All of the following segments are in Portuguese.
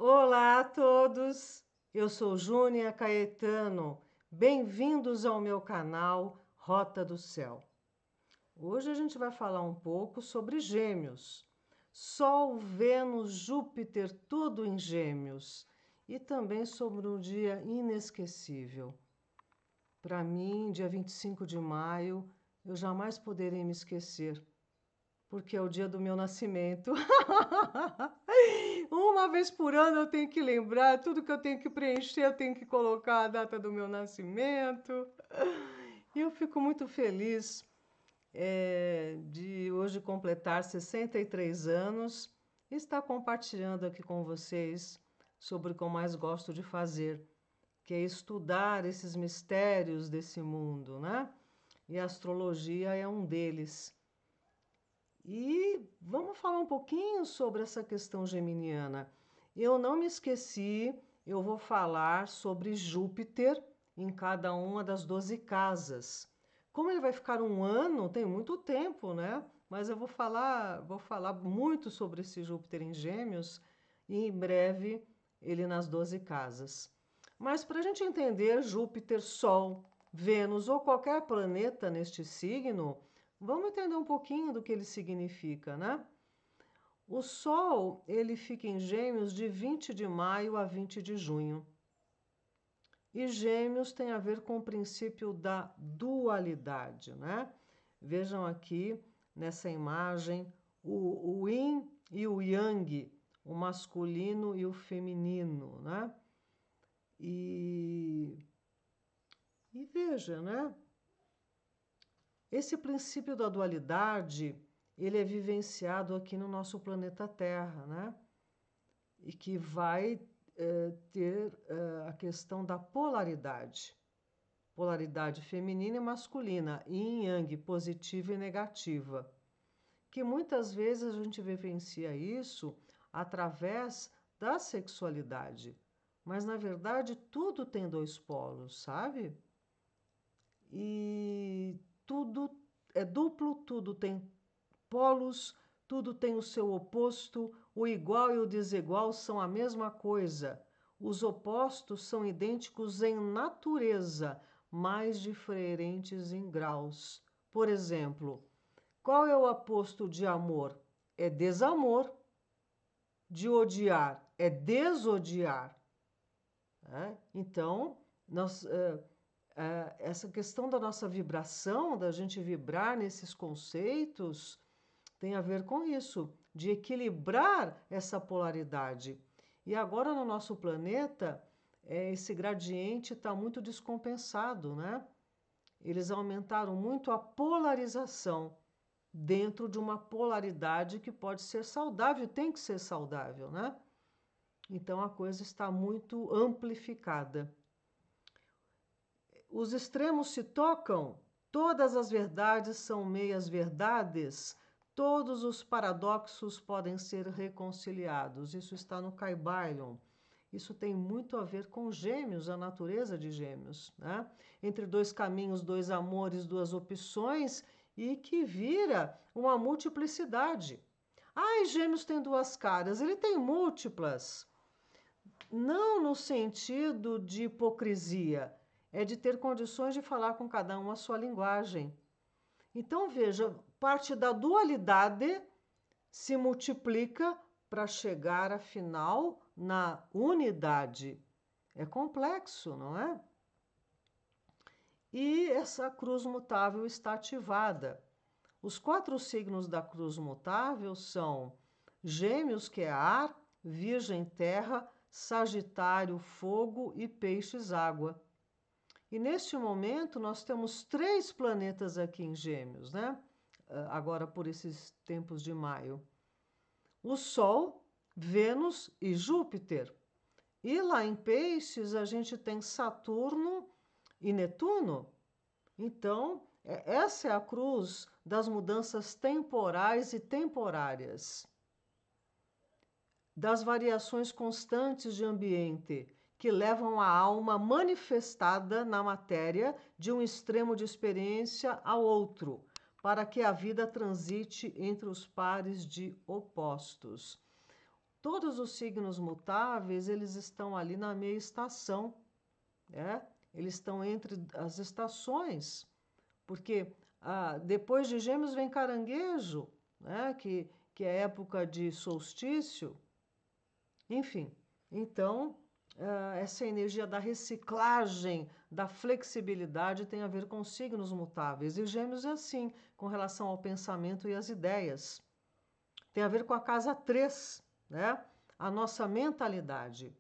Olá a todos, eu sou Júnia Caetano, bem-vindos ao meu canal Rota do Céu. Hoje a gente vai falar um pouco sobre Gêmeos, Sol, Vênus, Júpiter, tudo em Gêmeos, e também sobre um dia inesquecível. Para mim, dia 25 de maio, eu jamais poderei me esquecer, porque é o dia do meu nascimento. Uma vez por ano eu tenho que lembrar, tudo que eu tenho que preencher, eu tenho que colocar a data do meu nascimento. E eu fico muito feliz de hoje completar 63 anos e estar compartilhando aqui com vocês sobre o que eu mais gosto de fazer, que é estudar esses mistérios desse mundo, né? E a astrologia é um deles. E vamos falar um pouquinho sobre essa questão geminiana. Eu não me esqueci, eu vou falar sobre Júpiter em cada uma das 12 casas. Como ele vai ficar um ano, tem muito tempo, né? Mas eu vou falar muito sobre esse Júpiter em Gêmeos e em breve ele nas 12 casas. Mas para a gente entender Júpiter, Sol, Vênus ou qualquer planeta neste signo, vamos entender um pouquinho do que ele significa, né? O Sol, ele fica em Gêmeos de 20 de maio a 20 de junho. E Gêmeos tem a ver com o princípio da dualidade, né? Vejam aqui nessa imagem o Yin e o Yang, o masculino e o feminino, né? E veja, né? Esse princípio da dualidade, ele é vivenciado aqui no nosso planeta Terra, né? E que vai ter a questão da polaridade. Polaridade feminina e masculina, yin e yang, positiva e negativa. Que muitas vezes a gente vivencia isso através da sexualidade. Mas, na verdade, tudo tem dois polos, sabe? E tudo é duplo, tudo tem polos, tudo tem o seu oposto, o igual e o desigual são a mesma coisa. Os opostos são idênticos em natureza, mas diferentes em graus. Por exemplo, qual é o oposto de amor? É desamor. De odiar é desodiar. Né? Então, essa questão da nossa vibração, da gente vibrar nesses conceitos, tem a ver com isso, de equilibrar essa polaridade. E agora no nosso planeta, esse gradiente está muito descompensado, né? Eles aumentaram muito a polarização dentro de uma polaridade que pode ser saudável, tem que ser saudável, né? Então a coisa está muito amplificada. Os extremos se tocam, todas as verdades são meias-verdades, todos os paradoxos podem ser reconciliados. Isso está no Kybalion. Isso tem muito a ver com Gêmeos, a natureza de Gêmeos, né? Entre dois caminhos, dois amores, duas opções, e que vira uma multiplicidade. Ai, Gêmeos tem duas caras, ele tem múltiplas. Não no sentido de hipocrisia, é de ter condições de falar com cada um a sua linguagem. Então, veja, parte da dualidade se multiplica para chegar, afinal, na unidade. É complexo, não é? E essa cruz mutável está ativada. Os 4 signos da cruz mutável são Gêmeos, que é ar, Virgem, terra, Sagitário, fogo e Peixes, água. E neste momento nós temos 3 planetas aqui em Gêmeos, né? Agora por esses tempos de maio. O Sol, Vênus e Júpiter. E lá em Peixes a gente tem Saturno e Netuno. Então, essa é a cruz das mudanças temporais e temporárias, das variações constantes de ambiente que levam a alma manifestada na matéria de um extremo de experiência ao outro, para que a vida transite entre os pares de opostos. todos os signos mutáveis, eles estão ali na meia estação, né? Eles estão entre as estações, porque depois de Gêmeos vem Caranguejo, né? Que é época de solstício. Enfim, então, essa energia da reciclagem, da flexibilidade tem a ver com signos mutáveis. E Gêmeos é assim, com relação ao pensamento e às ideias. Tem a ver com a casa 3, né? A nossa mentalidade.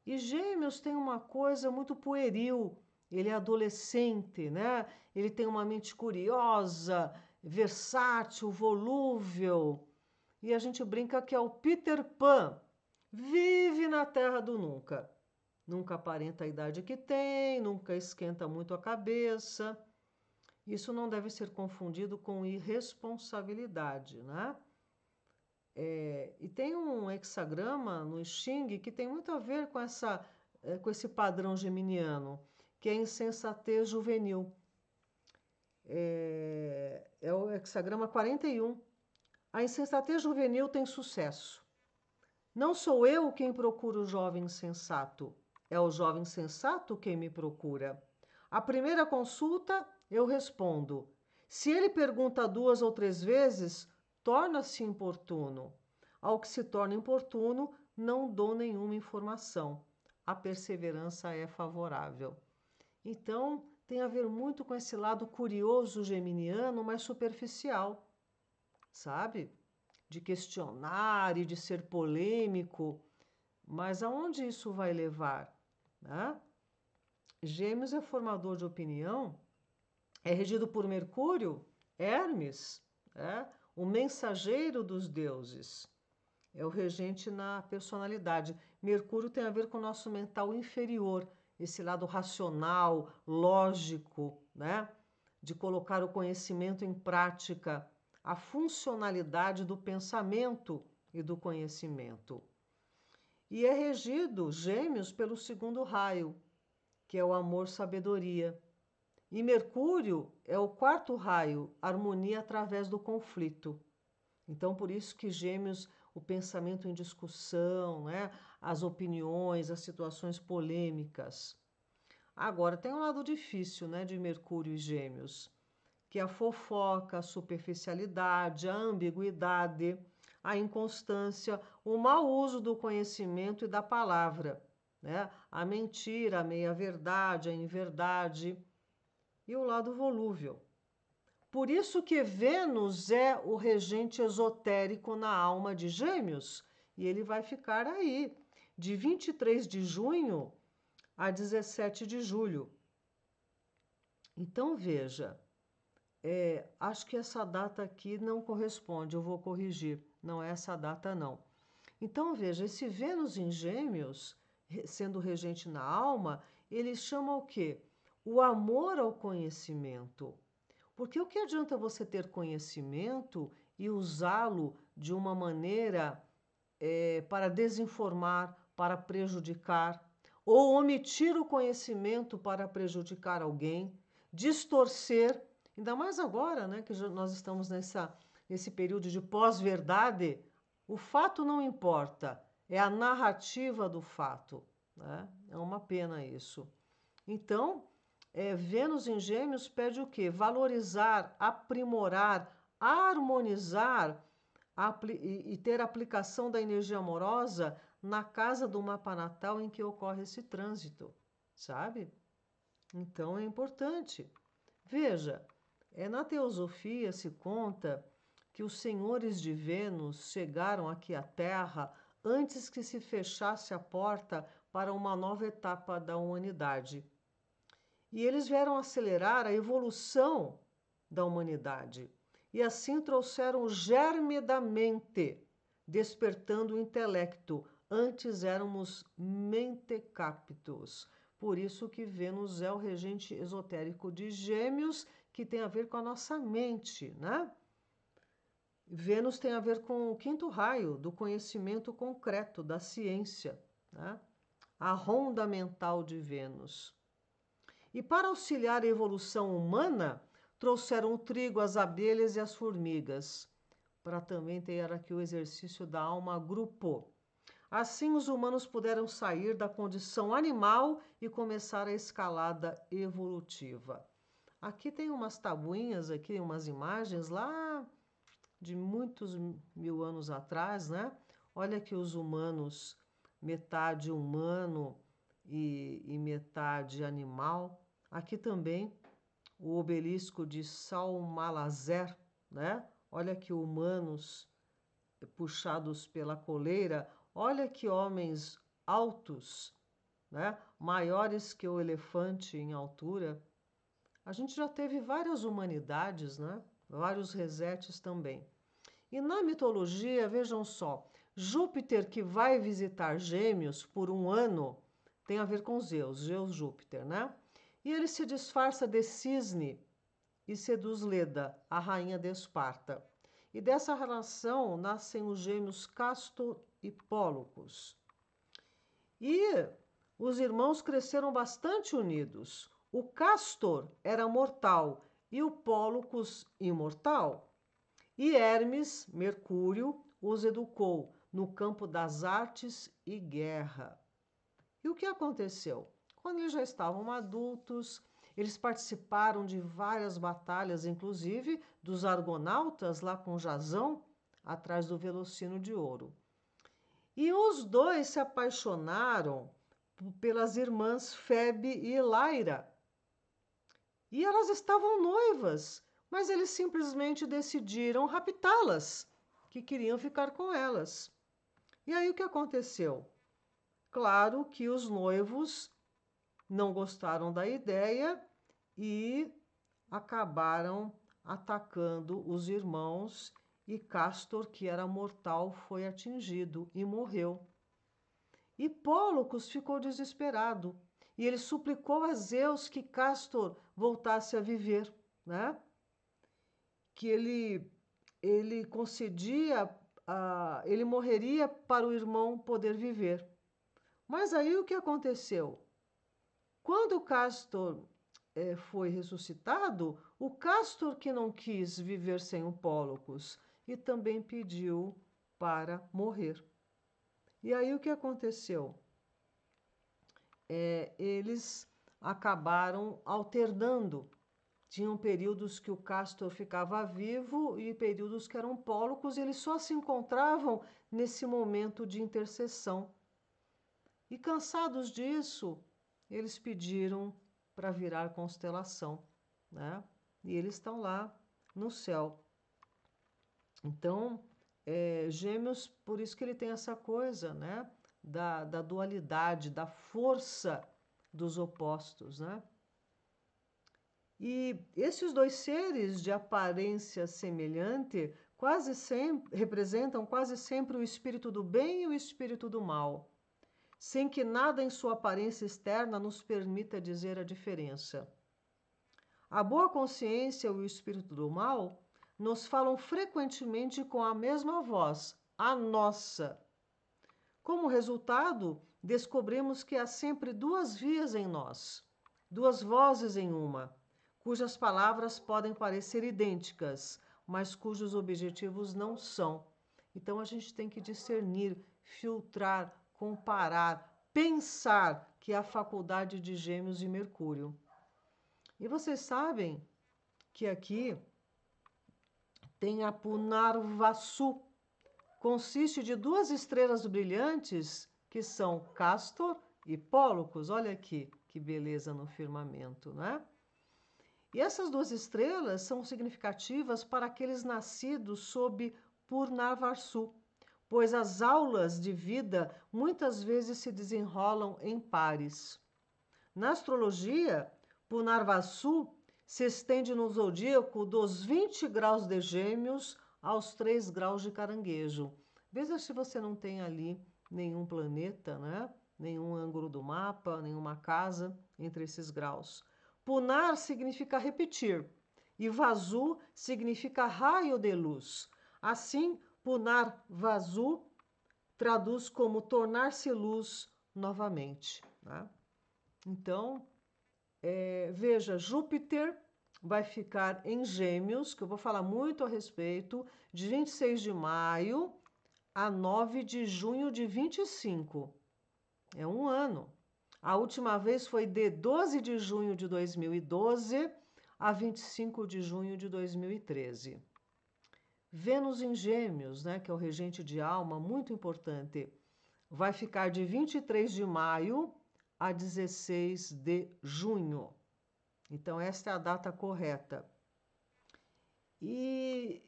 E Gêmeos tem uma coisa muito pueril, ele é adolescente, né? Ele tem uma mente curiosa, versátil, volúvel. E a gente brinca que é o Peter Pan. Vive na terra do nunca. Nunca aparenta a idade que tem, nunca esquenta muito a cabeça. Isso não deve ser confundido com irresponsabilidade, né? E tem um hexagrama no Xing que tem muito a ver com esse padrão geminiano, que é a insensatez juvenil. É o hexagrama 41. A insensatez juvenil tem sucesso. Não sou eu quem procura o jovem sensato, é o jovem sensato quem me procura. A primeira consulta, eu respondo. Se ele pergunta 2 ou 3 vezes, torna-se importuno. Ao que se torna importuno, não dou nenhuma informação. A perseverança é favorável. Então, tem a ver muito com esse lado curioso geminiano, mas superficial, sabe? De questionar e de ser polêmico, mas aonde isso vai levar? Né? Gêmeos é formador de opinião, é regido por Mercúrio, Hermes, o mensageiro dos deuses, é o regente na personalidade. Mercúrio tem a ver com o nosso mental inferior, esse lado racional, lógico, né? De colocar o conhecimento em prática, a funcionalidade do pensamento e do conhecimento. E é regido, Gêmeos, pelo segundo raio, que é o amor-sabedoria. E Mercúrio é o quarto raio, harmonia através do conflito. Então, por isso que Gêmeos, o pensamento em discussão, né? As opiniões, as situações polêmicas. Agora, tem um lado difícil, né, de Mercúrio e Gêmeos, que é a fofoca, a superficialidade, a ambiguidade, a inconstância, o mau uso do conhecimento e da palavra, né? A mentira, a meia-verdade, a inverdade e o lado volúvel. Por isso que Vênus é o regente esotérico na alma de Gêmeos e ele vai ficar aí, de 23 de junho a 17 de julho. Então, veja, acho que essa data aqui não corresponde, eu vou corrigir. Não é essa data, não. Então, veja, esse Vênus em Gêmeos, sendo regente na alma, ele chama o quê? O amor ao conhecimento. Porque o que adianta você ter conhecimento e usá-lo de uma maneira para desinformar, para prejudicar, ou omitir o conhecimento para prejudicar alguém, distorcer. Ainda mais agora, né, que nós estamos nesse período de pós-verdade, o fato não importa, é a narrativa do fato, né? É uma pena isso. Então, Vênus em Gêmeos pede o quê? Valorizar, aprimorar, harmonizar e ter aplicação da energia amorosa na casa do mapa natal em que ocorre esse trânsito, sabe? Então, é importante. Veja, na teosofia se conta que os senhores de Vênus chegaram aqui à Terra antes que se fechasse a porta para uma nova etapa da humanidade. E eles vieram acelerar a evolução da humanidade. E assim trouxeram o germe da mente, despertando o intelecto. Antes éramos mentecaptos. Por isso que Vênus é o regente esotérico de Gêmeos, que tem a ver com a nossa mente, né? Vênus tem a ver com o quinto raio do conhecimento concreto, da ciência, né? A ronda mental de Vênus. E para auxiliar a evolução humana, trouxeram o trigo, as abelhas e as formigas. para também ter aqui o exercício da alma grupo. Assim, os humanos puderam sair da condição animal e começar a escalada evolutiva. Aqui tem umas tabuinhas, aqui umas imagens lá de muitos mil anos atrás, né? Olha que os humanos, metade humano e metade animal. Aqui também o obelisco de Salmanasar, né? Olha que humanos puxados pela coleira. Olha que homens altos, né? Maiores que o elefante em altura. A gente já teve várias humanidades, né? Vários resetes também. E na mitologia, vejam só, Júpiter que vai visitar Gêmeos por um ano tem a ver com Zeus, Júpiter, né? E ele se disfarça de cisne e seduz Leda, a rainha de Esparta. E dessa relação nascem os gêmeos Castor e Pólux. E os irmãos cresceram bastante unidos. O Castor era mortal e o Pólux imortal. E Hermes, Mercúrio, os educou no campo das artes e guerra. E o que aconteceu? Quando eles já estavam adultos, eles participaram de várias batalhas, inclusive dos argonautas lá com Jasão, atrás do Velocino de Ouro. E os dois se apaixonaram pelas irmãs Febe e Laira. E elas estavam noivas, mas eles simplesmente decidiram raptá-las, que queriam ficar com elas. E aí o que aconteceu? Claro que os noivos não gostaram da ideia e acabaram atacando os irmãos e Castor, que era mortal, foi atingido e morreu. E Pólux ficou desesperado e ele suplicou a Zeus que Castor voltasse a viver, né? Que ele concedia, ele morreria para o irmão poder viver. Mas aí o que aconteceu? Quando Castor foi ressuscitado, o Castor que não quis viver sem o Pólux e também pediu para morrer. E aí o que aconteceu? Eles acabaram alternando. Tinham períodos que o Castor ficava vivo e períodos que eram Pólux, e eles só se encontravam nesse momento de intercessão. E cansados disso, eles pediram para virar constelação, né? E eles estão lá no céu. Então, Gêmeos, por isso que ele tem essa coisa, né? Da dualidade, da força dos opostos, né? E esses dois seres de aparência semelhante quase sempre representam quase sempre o espírito do bem e o espírito do mal, sem que nada em sua aparência externa nos permita dizer a diferença. A boa consciência e o espírito do mal nos falam frequentemente com a mesma voz, a nossa. Como resultado, descobrimos que há sempre duas vias em nós, duas vozes em uma, cujas palavras podem parecer idênticas, mas cujos objetivos não são. Então a gente tem que discernir, filtrar, comparar, pensar, que é a faculdade de Gêmeos e Mercúrio. E vocês sabem que aqui tem a Punarvasu, consiste de duas estrelas brilhantes que são Castor e Pólux. Olha aqui que beleza no firmamento, né? E essas duas estrelas são significativas para aqueles nascidos sob Purnarvasu, pois as aulas de vida muitas vezes se desenrolam em pares. Na astrologia, Purnarvasu se estende no zodíaco dos 20 graus de Gêmeos aos 3 graus de Caranguejo. Veja se você não tem ali nenhum planeta, né? Nenhum ângulo do mapa, nenhuma casa entre esses graus. Punar significa repetir e Vasu significa raio de luz. Assim, Punar Vasu traduz como tornar-se luz novamente, né? Então, veja, Júpiter vai ficar em Gêmeos, que eu vou falar muito a respeito, de 26 de maio a 9 de junho de 25. É um ano. A última vez foi de 12 de junho de 2012 a 25 de junho de 2013. Vênus em Gêmeos, né, que é o regente de alma, muito importante, vai ficar de 23 de maio a 16 de junho. Então, esta é a data correta. E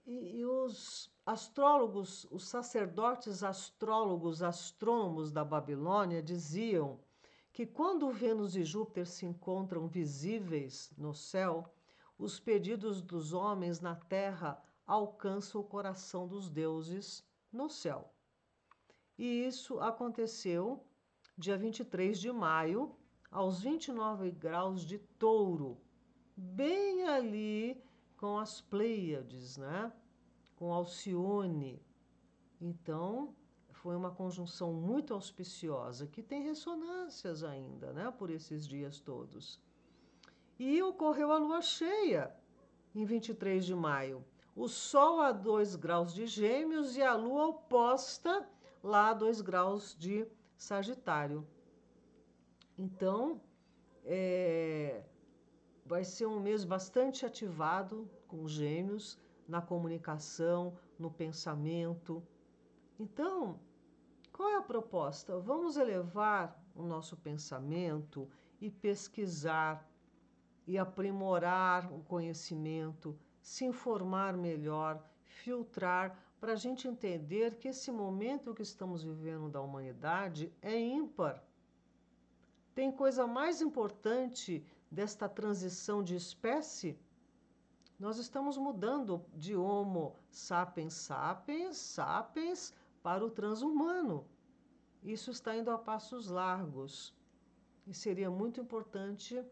os astrólogos, os sacerdotes astrólogos, astrônomos da Babilônia diziam que quando Vênus e Júpiter se encontram visíveis no céu, os pedidos dos homens na terra alcançam o coração dos deuses no céu. E isso aconteceu dia 23 de maio, aos 29 graus de Touro, bem ali com as Pleiades, né? Com Alcione. Então, foi uma conjunção muito auspiciosa, que tem ressonâncias ainda, né? Por esses dias todos. E ocorreu a lua cheia, em 23 de maio. O Sol a 2 graus de Gêmeos e a Lua oposta lá a 2 graus de Sagitário. Então, vai ser um mês bastante ativado com Gêmeos, na comunicação, no pensamento. Então, qual é a proposta? Vamos elevar o nosso pensamento e pesquisar e aprimorar o conhecimento, se informar melhor, filtrar, para a gente entender que esse momento que estamos vivendo da humanidade é ímpar. Tem coisa mais importante desta transição de espécie? Nós estamos mudando de Homo sapiens sapiens, sapiens, para o transhumano. Isso está indo a passos largos. E seria muito importante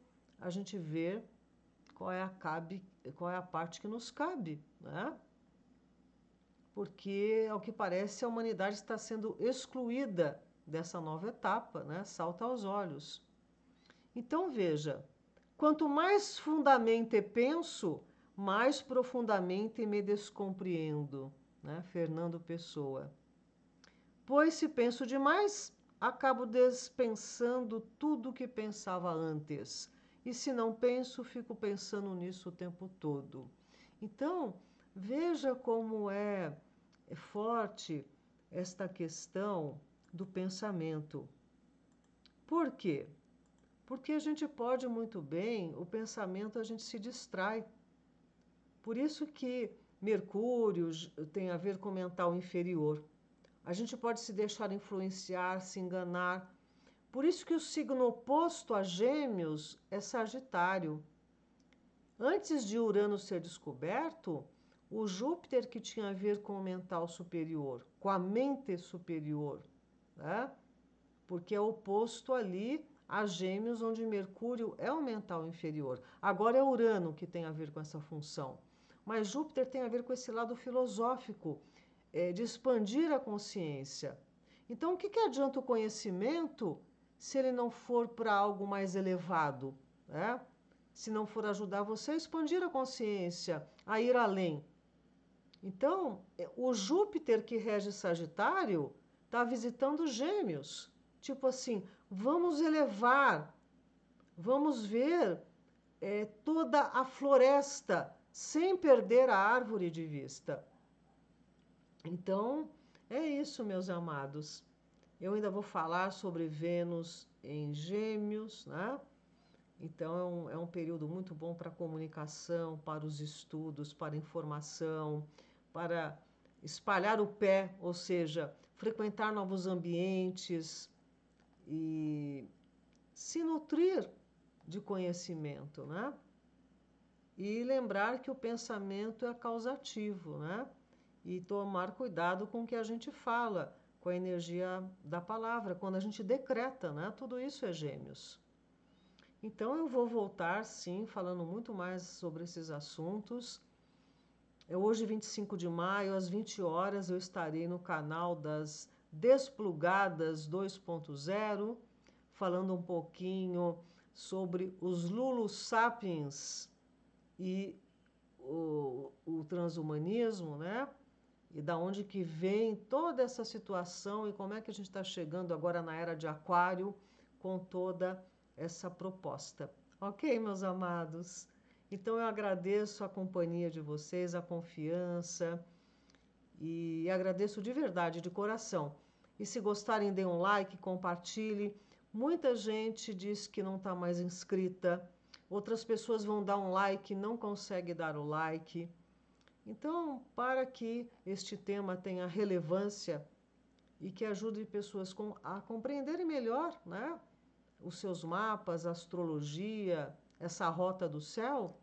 a gente ver qual é a parte que nos cabe, né? Porque, ao que parece, a humanidade está sendo excluída dessa nova etapa, né? Salta aos olhos. Então, veja, quanto mais fundamente penso, mais profundamente me descompreendo, né? Fernando Pessoa. Pois se penso demais, acabo dispensando tudo o que pensava antes. E se não penso, fico pensando nisso o tempo todo. Então, veja como é forte esta questão do pensamento. Por quê? Porque a gente pode muito bem, o pensamento a gente se distrai. Por isso que Mercúrio tem a ver com o mental inferior. A gente pode se deixar influenciar, se enganar. Por isso que o signo oposto a Gêmeos é Sagitário. Antes de Urano ser descoberto, o Júpiter, que tinha a ver com o mental superior, com a mente superior, né? Porque é oposto ali a Gêmeos, onde Mercúrio é o mental inferior. Agora é Urano que tem a ver com essa função. Mas Júpiter tem a ver com esse lado filosófico, de expandir a consciência. Então, o que adianta o conhecimento se ele não for para algo mais elevado, né? Se não for ajudar você a expandir a consciência, a ir além. Então, o Júpiter que rege Sagitário está visitando Gêmeos. Tipo assim, vamos elevar, vamos ver toda a floresta sem perder a árvore de vista. Então, é isso, meus amados. Eu ainda vou falar sobre Vênus em Gêmeos, né? Então, é um período muito bom para a comunicação, para os estudos, para a informação, para espalhar o pé, ou seja, frequentar novos ambientes e se nutrir de conhecimento, né? E lembrar que o pensamento é causativo, né? E tomar cuidado com o que a gente fala, com a energia da palavra, quando a gente decreta, né? Tudo isso é Gêmeos. Então, eu vou voltar, sim, falando muito mais sobre esses assuntos. Hoje, 25 de maio, às 20 horas, eu estarei no canal das Desplugadas 2.0, falando um pouquinho sobre os Lulu Sapiens e o transhumanismo, né? E da onde que vem toda essa situação e como é que a gente está chegando agora na era de Aquário com toda essa proposta. Ok, meus amados? Então eu agradeço a companhia de vocês, a confiança e agradeço de verdade, de coração. E se gostarem, deem um like, compartilhe. Muita gente diz que não está mais inscrita. Outras pessoas vão dar um like, não conseguem dar o like. Então, para que este tema tenha relevância e que ajude pessoas a compreenderem melhor, né, os seus mapas, a astrologia, essa rota do céu,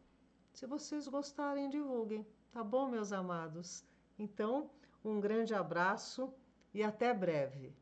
se vocês gostarem, divulguem. Tá bom, meus amados? Então, um grande abraço e até breve.